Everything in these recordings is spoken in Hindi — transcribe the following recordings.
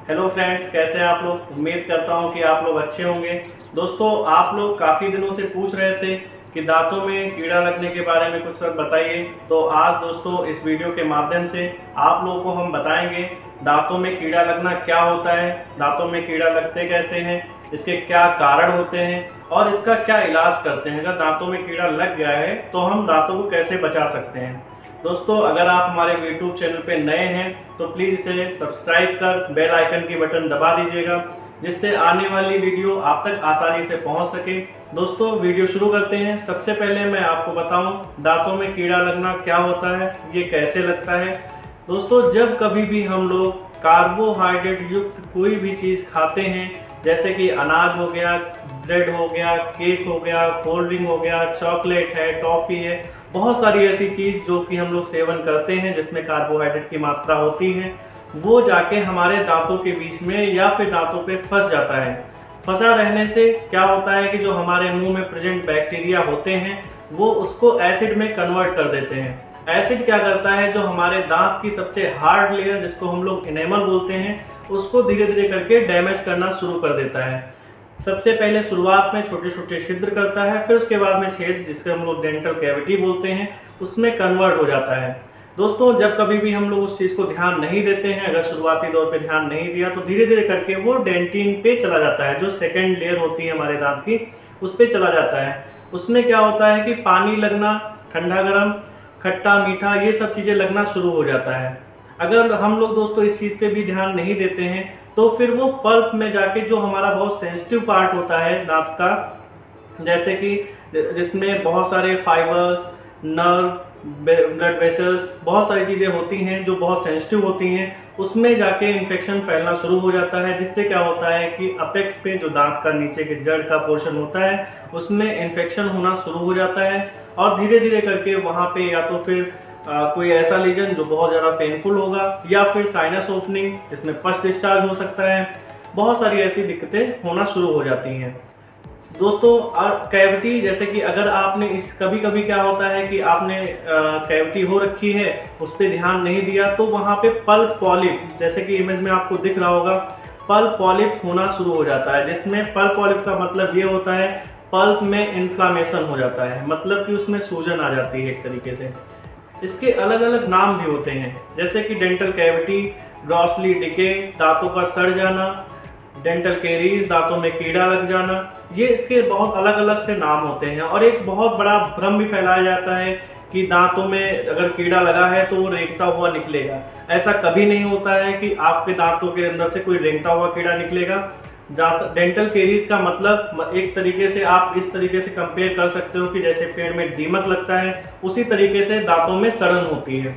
हेलो फ्रेंड्स, कैसे हैं आप लोग। उम्मीद करता हूं कि आप लोग अच्छे होंगे। दोस्तों, आप लोग काफ़ी दिनों से पूछ रहे थे कि दांतों में कीड़ा लगने के बारे में कुछ बताइए। तो आज दोस्तों इस वीडियो के माध्यम से आप लोगों को हम बताएंगे दांतों में कीड़ा लगना क्या होता है, दांतों में कीड़ा लगते कैसे हैं, इसके क्या कारण होते हैं और इसका क्या इलाज करते हैं। अगर दांतों में कीड़ा लग गया है तो हम दांतों को कैसे बचा सकते हैं। दोस्तों, अगर आप हमारे YouTube चैनल पे नए हैं तो प्लीज़ इसे सब्सक्राइब कर बेल आइकन की बटन दबा दीजिएगा, जिससे आने वाली वीडियो आप तक आसानी से पहुंच सके। दोस्तों, वीडियो शुरू करते हैं। सबसे पहले मैं आपको बताऊं दांतों में कीड़ा लगना क्या होता है, ये कैसे लगता है। दोस्तों, जब कभी भी हम लोग कार्बोहाइड्रेट युक्त कोई भी चीज़ खाते हैं, जैसे कि अनाज हो गया, ब्रेड हो गया, केक हो गया, कोल्ड ड्रिंक हो गया, चॉकलेट है, टॉफ़ी है, बहुत सारी ऐसी चीज़ जो कि हम लोग सेवन करते हैं जिसमें कार्बोहाइड्रेट की मात्रा होती है, वो जाके हमारे दांतों के बीच में या फिर दांतों पे फंस जाता है। फंसा रहने से क्या होता है कि जो हमारे मुंह में प्रेजेंट बैक्टीरिया होते हैं वो उसको एसिड में कन्वर्ट कर देते हैं। एसिड क्या करता है, जो हमारे दांत की सबसे हार्ड लेयर जिसको हम लोग इनेमल बोलते हैं, उसको धीरे धीरे करके डैमेज करना शुरू कर देता है। सबसे पहले शुरुआत में छोटे छोटे छिद्र करता है, फिर उसके बाद में छेद, जिसके हम लोग डेंटल कैविटी बोलते हैं, उसमें कन्वर्ट हो जाता है। दोस्तों, जब कभी भी हम लोग उस चीज़ को ध्यान नहीं देते हैं, अगर शुरुआती दौर पे ध्यान नहीं दिया तो धीरे धीरे करके वो डेंटिन पे चला जाता है, जो सेकेंड लेयर होती है हमारे दांत की, उस पर चला जाता है। उसमें क्या होता है कि पानी लगना, ठंडा गर्म, खट्टा मीठा, ये सब चीज़ें लगना शुरू हो जाता है। अगर हम लोग दोस्तों इस चीज़ पे भी ध्यान नहीं देते हैं तो फिर वो पल्प में जाके, जो हमारा बहुत सेंसिटिव पार्ट होता है दांत का, जैसे कि जिसमें बहुत सारे फाइबर्स, नर्व, ब्लड वेसल्स, बहुत सारी चीज़ें होती हैं जो बहुत सेंसिटिव होती हैं, उसमें जाके इन्फेक्शन फैलना शुरू हो जाता है। जिससे क्या होता है कि अपेक्स पे, जो दांत का नीचे के जड़ का पोर्शन होता है, उसमें इन्फेक्शन होना शुरू हो जाता है और धीरे धीरे करके वहाँ पे या तो फिर कोई ऐसा लीजन जो बहुत ज़्यादा पेनफुल होगा, या फिर साइनस ओपनिंग जिसमें पस डिस्चार्ज हो सकता है। बहुत सारी ऐसी दिक्कतें होना शुरू हो जाती हैं। दोस्तों, कैविटी, जैसे कि अगर आपने इस कभी कभी क्या होता है कि आपने कैविटी हो रखी है, उस पर ध्यान नहीं दिया तो वहाँ पे पल्प पॉलिप, जैसे कि इमेज में आपको दिख रहा होगा, पल्प पॉलिप होना शुरू हो जाता है। जिसमें पल्प पॉलिप का मतलब ये होता है, पल्प में इन्फ्लामेशन हो जाता है, मतलब कि उसमें सूजन आ जाती है एक तरीके से। इसके अलग अलग नाम भी होते हैं, जैसे कि डेंटल कैविटी, ग्रॉसली डिके, दांतों का सड़ जाना, डेंटल केरीज, दांतों में कीड़ा लग जाना, ये इसके बहुत अलग अलग से नाम होते हैं। और एक बहुत बड़ा भ्रम भी फैलाया जाता है कि दांतों में अगर कीड़ा लगा है तो वो रेंगता हुआ निकलेगा। ऐसा कभी नहीं होता है कि आपके दांतों के अंदर से कोई रेंगता हुआ कीड़ा निकलेगा। डेंटल केरीज का मतलब एक तरीके से आप इस तरीके से कंपेयर कर सकते हो कि जैसे पेड़ में दीमक लगता है, उसी तरीके से दांतों में सड़न होती है।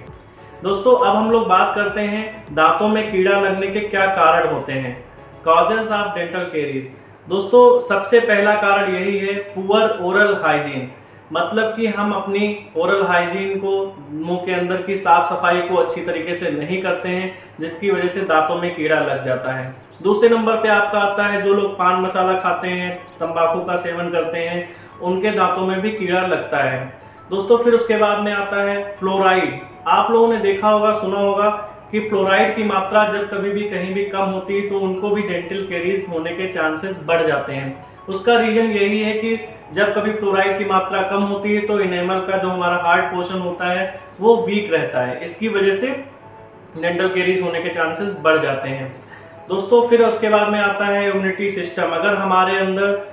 दोस्तों, अब हम लोग बात करते हैं दांतों में कीड़ा लगने के क्या कारण होते हैं, कॉजेज ऑफ डेंटल केरीज। दोस्तों, सबसे पहला कारण यही है, पुअर ओरल हाइजीन, मतलब कि हम अपनी ओरल हाइजीन को, मुंह के अंदर की साफ सफाई को अच्छी तरीके से नहीं करते हैं, जिसकी वजह से दांतों में कीड़ा लग जाता है। दूसरे नंबर पे आपका आता है जो लोग पान मसाला खाते हैं, तंबाकू का सेवन करते हैं, उनके दांतों में भी कीड़ा लगता है। दोस्तों, फिर उसके बाद में आता है फ्लोराइड। आप लोगों ने देखा होगा, सुना होगा कि फ्लोराइड की मात्रा जब कभी भी कहीं भी कम होती है तो उनको भी डेंटल केरीज होने के चांसेस बढ़ जाते हैं। उसका रीजन यही है कि जब कभी फ्लोराइड की मात्रा कम होती है तो इनेमल का जो हमारा हार्ड पोर्शन होता है वो वीक रहता है, इसकी वजह से डेंटल केरीज होने के चांसेस बढ़ जाते हैं। दोस्तों, फिर उसके बाद में आता है इम्यूनिटी सिस्टम। अगर हमारे अंदर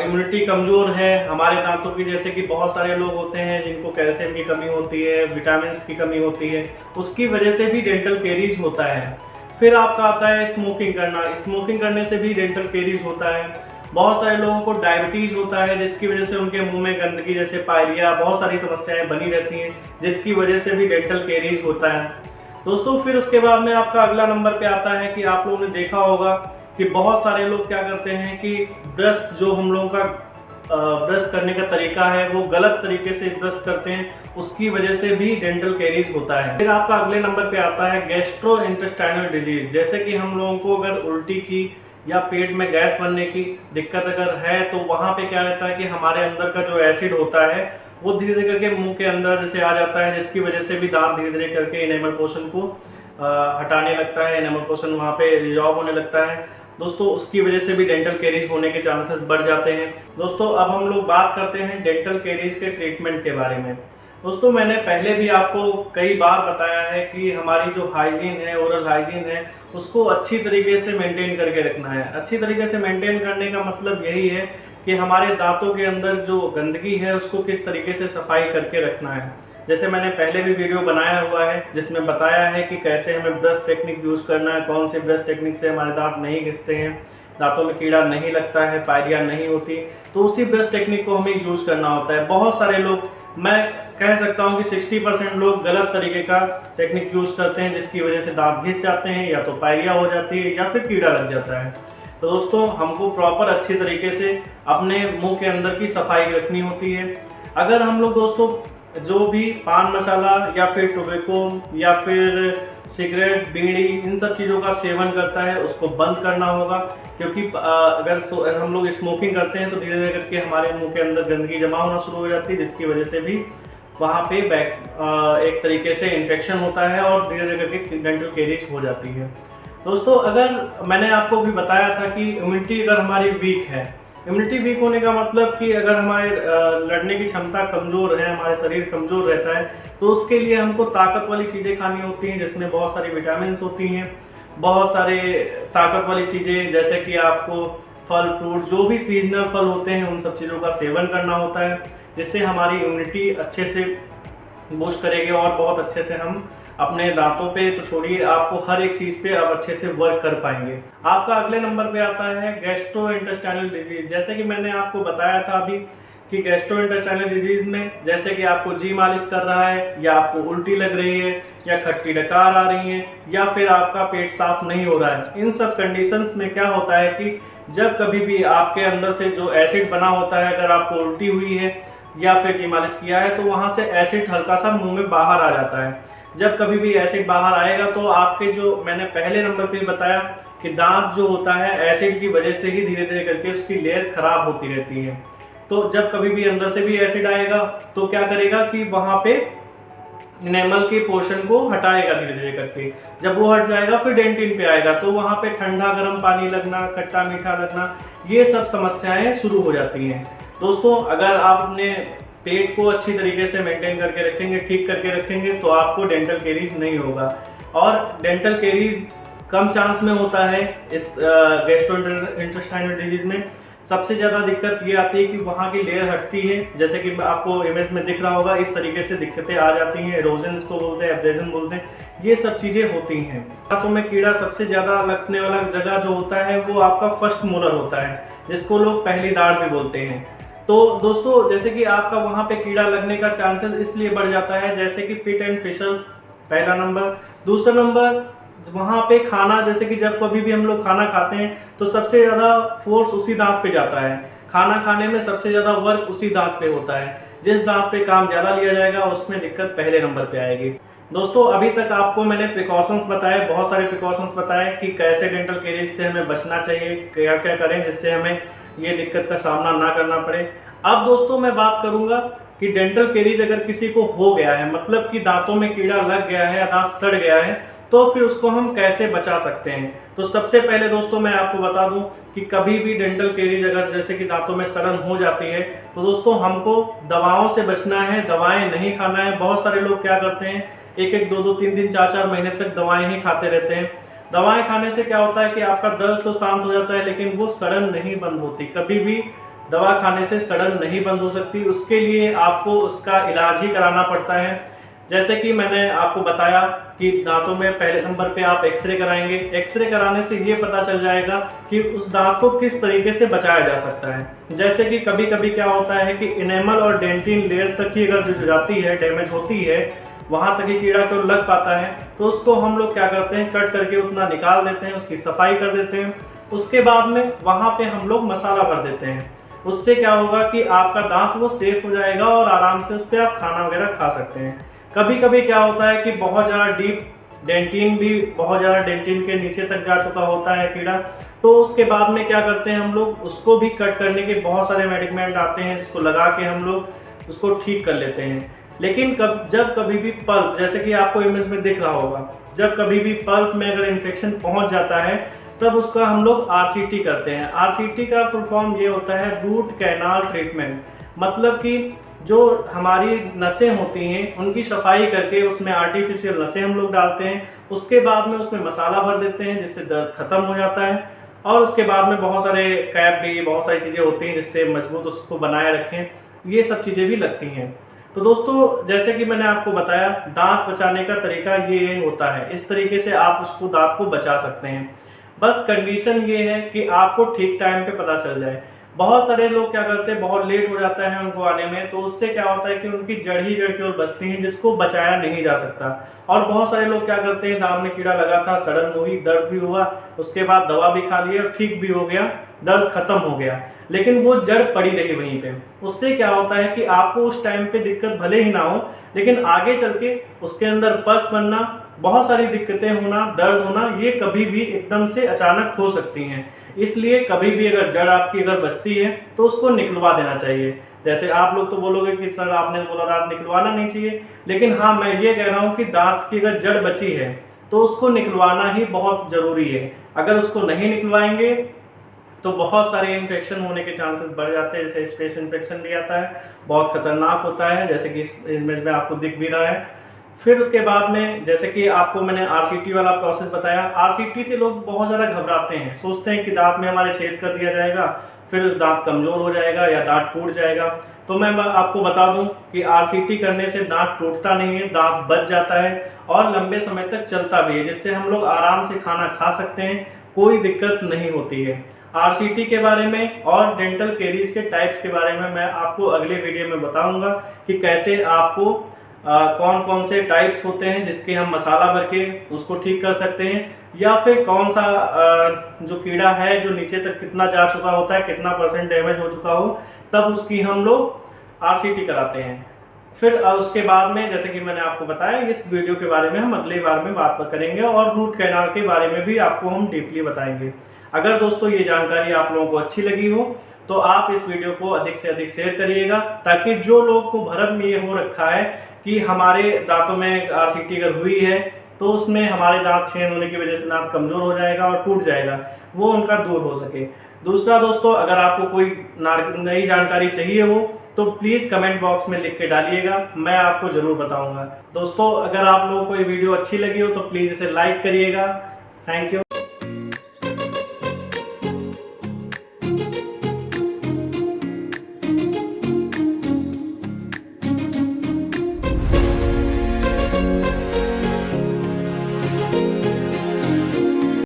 इम्यूनिटी कमज़ोर है हमारे दांतों की, जैसे कि बहुत सारे लोग होते हैं जिनको कैल्शियम की कमी होती है, विटामिन की कमी होती है, उसकी वजह से भी डेंटल केरीज होता है। फिर आपका आता है स्मोकिंग करना। स्मोकिंग करने से भी डेंटल केरीज होता है। बहुत सारे लोगों को डायबिटीज़ होता है, जिसकी वजह से उनके मुंह में गंदगी, जैसे पायरिया, बहुत सारी समस्याएं बनी रहती हैं, जिसकी वजह से भी डेंटल केरीज होता है। दोस्तों, फिर उसके बाद में आपका अगला नंबर पे आता है कि आप लोगों ने देखा होगा कि बहुत सारे लोग क्या करते हैं कि ब्रश, जो हम लोगों का ब्रश करने का तरीका है वो गलत तरीके से ब्रश करते हैं, उसकी वजह से भी डेंटल केरीज होता है। फिर आपका अगले नंबर पे आता है गैस्ट्रो इंटेस्टाइनल डिजीज। जैसे कि हम लोगों को अगर उल्टी की या पेट में गैस बनने की दिक्कत अगर है तो वहाँ पे क्या रहता है कि हमारे अंदर का जो एसिड होता है वो धीरे धीरे करके मुंह के अंदर जैसे आ जाता है, जिसकी वजह से भी दांत धीरे धीरे करके इनेमल पोर्शन को हटाने लगता है, एनामल पोर्शन वहाँ पे रिजॉल्व होने लगता है दोस्तों। उसकी वजह से भी डेंटल कैरीज होने के चांसेस बढ़ जाते हैं दोस्तों। अब हम लोग बात करते हैं डेंटल कैरीज के ट्रीटमेंट के बारे में। दोस्तों मैंने पहले भी आपको कई बार बताया है कि हमारी जो हाइजीन है, ओरल हाइजीन है, उसको अच्छी तरीके से मेंटेन करके रखना है। अच्छी तरीके से मेंटेन करने का मतलब यही है कि हमारे दांतों के अंदर जो गंदगी है उसको किस तरीके से सफाई करके रखना है। जैसे मैंने पहले भी वीडियो बनाया हुआ है जिसमें बताया है कि कैसे हमें ब्रश टेक्निक यूज़ करना है, कौन से ब्रश टेक्निक से हमारे दांत नहीं घिसते हैं, दांतों में कीड़ा नहीं लगता है, पायरिया नहीं होती, तो उसी ब्रश टेक्निक को हमें यूज़ करना होता है। बहुत सारे लोग, मैं कह सकता हूं कि 60% लोग गलत तरीके का टेक्निक यूज़ करते हैं, जिसकी वजह से दांत घिस जाते हैं, या तो पायरिया हो जाती है या फिर कीड़ा लग जाता है। तो दोस्तों हमको प्रॉपर अच्छी तरीके से अपने मुंह के अंदर की सफाई रखनी होती है। अगर हम लोग दोस्तों जो भी पान मसाला या फिर टोबैको या फिर सिगरेट, बीड़ी, इन सब चीज़ों का सेवन करता है उसको बंद करना होगा, क्योंकि अगर हम लोग स्मोकिंग करते हैं तो धीरे धीरे करके हमारे मुंह के अंदर गंदगी जमा होना शुरू हो जाती है, जिसकी वजह से भी वहाँ पे एक तरीके से इन्फेक्शन होता है और धीरे धीरे करके डेंटल कैरीज हो जाती है। दोस्तों अगर मैंने आपको भी बताया था कि इम्यूनिटी अगर हमारी वीक है, इम्यूनिटी वीक होने का मतलब कि अगर हमारे लड़ने की क्षमता कमज़ोर है, हमारे शरीर कमज़ोर रहता है, तो उसके लिए हमको ताकत वाली चीज़ें खानी होती हैं, जिसमें बहुत सारी विटामिन्स होती हैं, बहुत सारे ताकत वाली चीज़ें, जैसे कि आपको फल फ्रूट, जो भी सीजनल फल होते हैं, उन सब चीज़ों का सेवन करना होता है, जिससे हमारी इम्यूनिटी अच्छे से बूस्ट करेगी और बहुत अच्छे से हम अपने दांतों पे तो छोड़िए, आपको हर एक चीज़ पे अब अच्छे से वर्क कर पाएंगे। आपका अगले नंबर पे आता है गैस्ट्रोइंटेस्टाइनल डिजीज। जैसे कि मैंने आपको बताया था अभी कि गैस्ट्रोइंटेस्टाइनल डिजीज में जैसे कि आपको जी मालिश कर रहा है, या आपको उल्टी लग रही है, या खट्टी डकार आ रही है, या फिर आपका पेट साफ नहीं हो रहा है, इन सब कंडीशंस में क्या होता है कि जब कभी भी आपके अंदर से जो एसिड बना होता है, अगर आपको उल्टी हुई है या फिर जी मालिश किया है, तो वहाँ से एसिड हल्का सा मुंह में बाहर आ जाता है। जब कभी भी एसिड बाहर आएगा तो आपके, जो मैंने पहले नंबर पे बताया कि दांत जो होता है एसिड की वजह से ही धीरे धीरे करके उसकी लेयर खराब होती रहती है। तो जब कभी भी अंदर से भी एसिड आएगा तो क्या करेगा कि वहाँ पे एनेमल के पोर्शन को हटाएगा धीरे धीरे करके। जब वो हट जाएगा फिर डेंटिन पे आएगा, तो वहाँ पे ठंडा गर्म पानी लगना, खट्टा मीठा लगना, ये सब समस्याएं शुरू हो जाती हैं। दोस्तों अगर आप अपने पेट को अच्छी तरीके से मेंटेन करके रखेंगे, ठीक करके रखेंगे, तो आपको डेंटल कैरीज नहीं होगा। और डेंटल कैरीज कम चांस में होता है इस गैस्ट्रोइंटेस्टाइनल डिजीज में। सबसे ज़्यादा दिक्कत ये आती है कि वहाँ की लेयर हटती है, जैसे कि आपको इमेज में दिख रहा होगा, इस तरीके से दिक्कतें आ जाती हैं, एरोजन इसको बोलते हैं, एब्रेजन बोलते हैं, ये सब चीज़ें होती हैं। दांतों में कीड़ा सबसे ज़्यादा लगने वाला जगह जो होता है वो आपका फर्स्ट मोलर होता है, जिसको लोग पहली दाढ़ भी बोलते हैं। तो दोस्तों जैसे कि आपका वहाँ पे कीड़ा लगने का चांसेस इसलिए बढ़ जाता है, जैसे कि पिट एंड फिशर्स पहला नंबर। दूसरा नंबर वहाँ पे खाना, जैसे कि जब कभी भी हम लोग खाना खाते हैं तो सबसे ज़्यादा फोर्स उसी दांत पे जाता है, खाना खाने में सबसे ज़्यादा वर्क उसी दांत पे होता है। जिस दांत पे काम ज़्यादा लिया जाएगा उसमें दिक्कत पहले नंबर पे आएगी। दोस्तों अभी तक आपको मैंने प्रिकॉशंस बताए, बहुत सारे प्रिकॉशंस बताए कि कैसे डेंटल कैरीज से हमें बचना चाहिए, क्या क्या करें जिससे हमें ये दिक्कत का सामना ना करना पड़े। अब दोस्तों मैं बात करूंगा कि डेंटल कैरीज अगर किसी को हो गया है, मतलब कि दांतों में कीड़ा लग गया है या दांत सड़ गया है, तो फिर उसको हम कैसे बचा सकते हैं। तो सबसे पहले दोस्तों मैं आपको बता दूं कि कभी भी डेंटल कैरीज अगर जैसे कि दांतों में सड़न हो जाती है तो दोस्तों हमको दवाओं से बचना है, दवाएं नहीं खाना है। बहुत सारे लोग क्या करते हैं, एक एक दो दो तीन दिन चार चार महीने तक दवाएं ही खाते रहते हैं। दवाएं खाने से क्या होता है कि आपका दर्द तो शांत हो जाता है, लेकिन वो सड़न नहीं बंद होती। कभी भी दवा खाने से सड़न नहीं बंद हो सकती, उसके लिए आपको उसका इलाज ही कराना पड़ता है। जैसे कि मैंने आपको बताया कि दांतों में पहले नंबर पे आप एक्सरे कराएंगे। एक्सरे कराने से ये पता चल जाएगा कि उस दांत को किस तरीके से बचाया जा सकता है। जैसे कि कभी कभी क्या होता है कि इनेमल और डेंटिन लेयर तक ही अगर जो जाती है, डैमेज होती है, वहाँ तक ही कीड़ा को लग पाता है, तो उसको हम लोग क्या करते हैं, कट करके उतना निकाल देते हैं, उसकी सफाई कर देते हैं। उसके बाद में वहाँ पे हम लोग मसाला भर देते हैं। उससे क्या होगा कि आपका दांत वो सेफ हो जाएगा और आराम से उस पर आप खाना वगैरह खा सकते हैं। कभी कभी क्या होता है कि बहुत ज़्यादा डीप डेंटिन भी, बहुत ज़्यादा डेंटिन के नीचे तक जा चुका होता है कीड़ा, तो उसके बाद में क्या करते हैं हम लोग, उसको भी कट करने के बहुत सारे मेडिकमेंट आते हैं जिसको लगा के हम लोग उसको ठीक कर लेते हैं। लेकिन जब कभी भी पल्प, जैसे कि आपको इमेज में दिख रहा होगा, जब कभी भी पल्प में अगर इन्फेक्शन पहुंच जाता है तब उसका हम लोग आरसीटी करते हैं। आरसीटी का फुल फॉर्म ये होता है रूट कैनाल ट्रीटमेंट। मतलब कि जो हमारी नसें होती हैं उनकी सफाई करके उसमें आर्टिफिशियल नसें हम लोग डालते हैं, उसके बाद में उसमें मसाला भर देते हैं जिससे दर्द खत्म हो जाता है, और उसके बाद में बहुत सारे कैप भी, बहुत सारी चीज़ें होती हैं जिससे मजबूत उसको बनाए रखें, ये सब चीज़ें भी लगती हैं। तो दोस्तों जैसे कि मैंने आपको बताया, दांत बचाने का तरीका ये होता है, इस तरीके से आप उसको दांत को बचा सकते हैं। बस कंडीशन ये है कि आपको ठीक टाइम पे पता चल जाए। बहुत सारे लोग क्या करते हैं, बहुत लेट हो जाता है उनको आने में, तो उससे क्या होता है कि उनकी जड़ ही जड़ की ओर बसती है जिसको बचाया नहीं जा सकता। और बहुत सारे लोग क्या करते हैं, दांत में कीड़ा लगा था, सड़न हुई, दर्द भी हुआ, उसके बाद दवा भी खा ली और ठीक भी हो गया, दर्द खत्म हो गया, लेकिन वो जड़ पड़ी रही वहीं पे। उससे क्या होता है कि आपको उस टाइम पे दिक्कत भले ही ना हो, लेकिन आगे चल के उसके अंदर पस बनना, बहुत सारी दिक्कतें होना, दर्द होना, ये कभी भी एकदम से अचानक हो सकती हैं। इसलिए कभी भी अगर जड़ आपकी अगर बचती है तो उसको निकलवा देना चाहिए। जैसे आप लोग तो बोलोगे कि सर आपने बोला दांत निकलवाना नहीं चाहिए, लेकिन हाँ मैं ये कह रहा हूँ कि दांत की अगर जड़ बची है तो उसको निकलवाना ही बहुत ज़रूरी है। अगर उसको नहीं निकलवाएंगे तो बहुत सारे इन्फेक्शन होने के चांसेस बढ़ जाते हैं, जैसे स्पेस इन्फेक्शन भी आता है, बहुत खतरनाक होता है, जैसे कि इस इमेज में आपको दिख भी रहा है। फिर उसके बाद में जैसे कि आपको मैंने आरसीटी वाला प्रोसेस बताया, आरसीटी से लोग बहुत ज़्यादा घबराते हैं, सोचते हैं कि दांत में हमारे छेद कर दिया जाएगा, फिर दांत कमज़ोर हो जाएगा या दांत टूट जाएगा। तो मैं आपको बता दूं कि आरसीटी करने से दांत टूटता नहीं है, दांत बच जाता है और लंबे समय तक चलता भी है, जिससे हम लोग आराम से खाना खा सकते हैं, कोई दिक्कत नहीं होती है। आरसीटी के बारे में और डेंटल केरीज के टाइप्स के बारे में मैं आपको अगले वीडियो में बताऊंगा कि कैसे आपको कौन कौन से टाइप्स होते हैं जिसके हम मसाला भर के उसको ठीक कर सकते हैं, या फिर कौन सा जो कीड़ा है जो नीचे तक कितना जा चुका होता है, कितना % डैमेज हो चुका हो, तब उसकी हम लोग आरसीटी कराते हैं। फिर उसके बाद में जैसे कि मैंने आपको बताया, इस वीडियो के बारे में हम अगले बार में बात करेंगे और रूट कैनाल के बारे में भी आपको हम डीपली बताएंगे। अगर दोस्तों ये जानकारी आप लोगों को अच्छी लगी हो तो आप इस वीडियो को अधिक से अधिक शेयर करिएगा, ताकि जो लोग को भ्रम ये हो रखा है कि हमारे दांतों में आरसीटी अगर हुई है तो उसमें हमारे दांत छेद होने की वजह से दांत कमज़ोर हो जाएगा और टूट जाएगा, वो उनका दूर हो सके। दूसरा दोस्तों, अगर आपको कोई नई जानकारी चाहिए हो तो प्लीज़ कमेंट बॉक्स में लिख के डालिएगा, मैं आपको ज़रूर बताऊंगा। दोस्तों अगर आप लोगों को ये वीडियो अच्छी लगी हो तो प्लीज़ इसे लाइक करिएगा। Thank you.